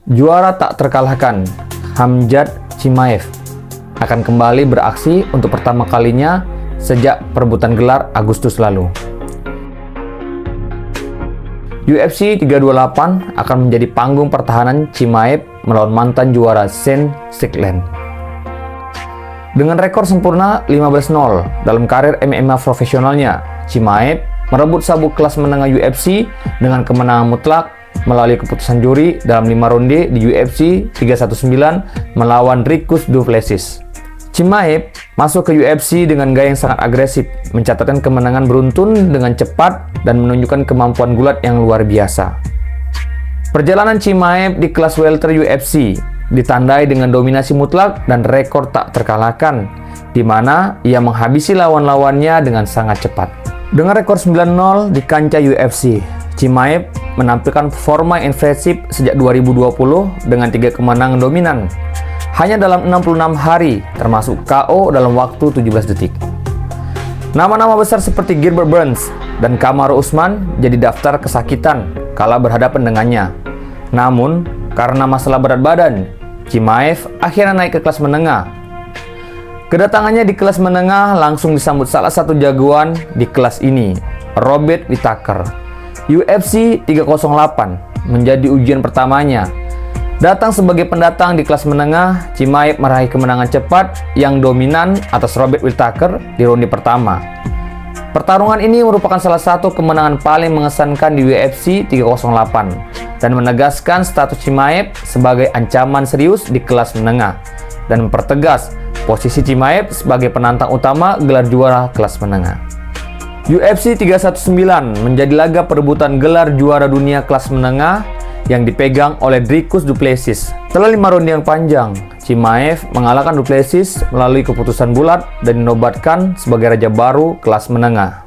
Juara tak terkalahkan, Khamzat Chimaev, akan kembali beraksi untuk pertama kalinya sejak perebutan gelar Agustus lalu. UFC 328 akan menjadi panggung pertahanan Chimaev melawan mantan juara Sean Strickland. Dengan rekor sempurna 15-0 dalam karir MMA profesionalnya, Chimaev merebut sabuk kelas menengah UFC dengan kemenangan mutlak melalui keputusan juri dalam 5 ronde di UFC 319 melawan Dricus Du Plessis. Chimaev masuk ke UFC dengan gaya yang sangat agresif, mencatatkan kemenangan beruntun dengan cepat dan menunjukkan kemampuan gulat yang luar biasa. Perjalanan Chimaev di kelas welter UFC ditandai dengan dominasi mutlak dan rekor tak terkalahkan, di mana ia menghabisi lawan-lawannya dengan sangat cepat. Dengan rekor 9-0 di kancah UFC, Chimaev menampilkan performa impresif sejak 2020 dengan 3 kemenangan dominan hanya dalam 66 hari, termasuk KO dalam waktu 17 detik. Nama-nama besar seperti Gilbert Burns dan Kamaru Usman jadi daftar kesakitan kala berhadapan dengannya. Namun, karena masalah berat badan, Chimaev akhirnya naik ke kelas menengah. Kedatangannya di kelas menengah langsung disambut salah satu jagoan di kelas ini, Robert Whittaker. UFC 308 menjadi ujian pertamanya. Datang sebagai pendatang di kelas menengah, Chimaev meraih kemenangan cepat yang dominan atas Robert Whittaker di ronde pertama. Pertarungan ini merupakan salah satu kemenangan paling mengesankan di UFC 308 dan menegaskan status Chimaev sebagai ancaman serius di kelas menengah dan mempertegas posisi Chimaev sebagai penantang utama gelar juara kelas menengah. UFC 319 menjadi laga perebutan gelar juara dunia kelas menengah yang dipegang oleh Dricus Du Plessis. Setelah 5 ronde yang panjang, Chimaev mengalahkan Du Plessis melalui keputusan bulat dan dinobatkan sebagai raja baru kelas menengah.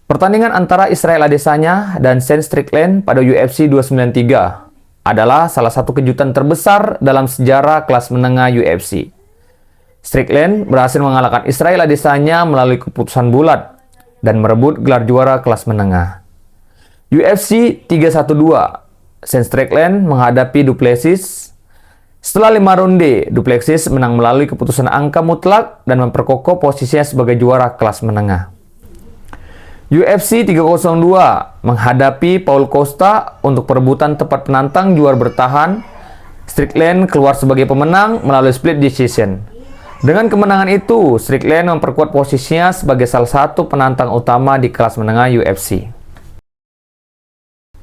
Pertandingan antara Israel Adesanya dan Sean Strickland pada UFC 293 adalah salah satu kejutan terbesar dalam sejarah kelas menengah UFC. Strickland berhasil mengalahkan Israel Adesanya melalui keputusan bulat dan merebut gelar juara kelas menengah. UFC 312, Sean Strickland menghadapi Du Plessis. Setelah 5 ronde, Du Plessis menang melalui keputusan angka mutlak dan memperkokoh posisinya sebagai juara kelas menengah. UFC 302 menghadapi Paul Costa untuk perebutan tempat penantang juara bertahan. Strickland keluar sebagai pemenang melalui split decision. Dengan kemenangan itu, Strickland memperkuat posisinya sebagai salah satu penantang utama di kelas menengah UFC.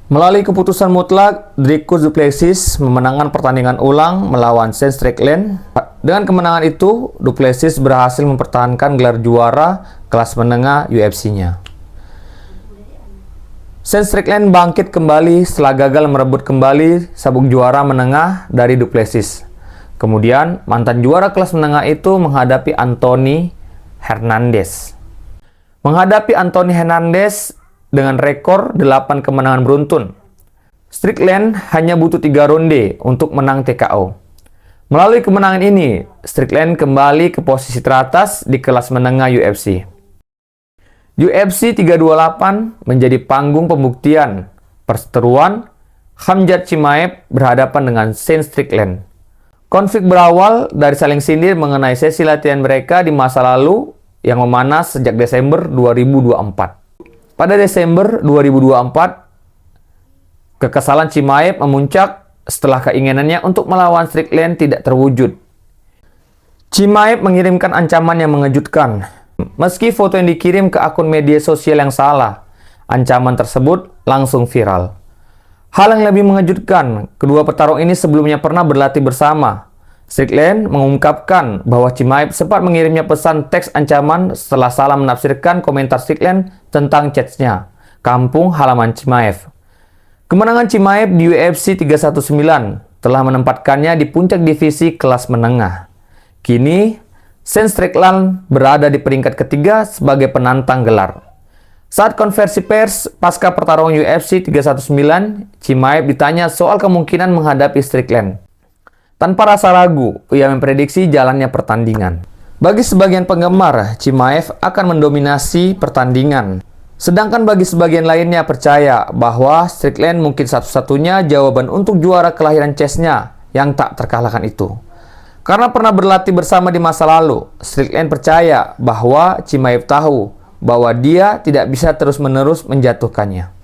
Melalui keputusan mutlak, Dricus Du Plessis memenangkan pertandingan ulang melawan Sean Strickland. Dengan kemenangan itu, Du Plessis berhasil mempertahankan gelar juara kelas menengah UFC-nya. Sean Strickland bangkit kembali setelah gagal merebut kembali sabuk juara menengah dari Du Plessis. Kemudian, mantan juara kelas menengah itu menghadapi Anthony Hernandez. Menghadapi Anthony Hernandez dengan rekor 8 kemenangan beruntun. Strickland hanya butuh 3 ronde untuk menang TKO. Melalui kemenangan ini, Strickland kembali ke posisi teratas di kelas menengah UFC. UFC 328 menjadi panggung pembuktian perseteruan Khamzat Chimaev berhadapan dengan Sean Strickland. Konflik berawal dari saling sindir mengenai sesi latihan mereka di masa lalu yang memanas sejak Desember 2024. Pada Desember 2024, kekesalan Chimaev memuncak setelah keinginannya untuk melawan Strickland tidak terwujud. Chimaev mengirimkan ancaman yang mengejutkan. Meski foto yang dikirim ke akun media sosial yang salah, ancaman tersebut langsung viral. Hal yang lebih mengejutkan, kedua petarung ini sebelumnya pernah berlatih bersama. Strickland mengungkapkan bahwa Chimaev sempat mengirimnya pesan teks ancaman setelah salah menafsirkan komentar Strickland tentang chats-nya, kampung halaman Chimaev. Kemenangan Chimaev di UFC 319 telah menempatkannya di puncak divisi kelas menengah. Kini, Sean Strickland berada di peringkat ketiga sebagai penantang gelar. Saat konversi pers pasca pertarungan UFC 319, Chimaev ditanya soal kemungkinan menghadapi Strickland. Tanpa rasa ragu, ia memprediksi jalannya pertandingan. Bagi sebagian penggemar, Chimaev akan mendominasi pertandingan. Sedangkan bagi sebagian lainnya percaya bahwa Strickland mungkin satu-satunya jawaban untuk juara kelahiran chessnya yang tak terkalahkan itu. Karena pernah berlatih bersama di masa lalu, Strickland percaya bahwa Chimaev tahu bahwa dia tidak bisa terus-menerus menjatuhkannya.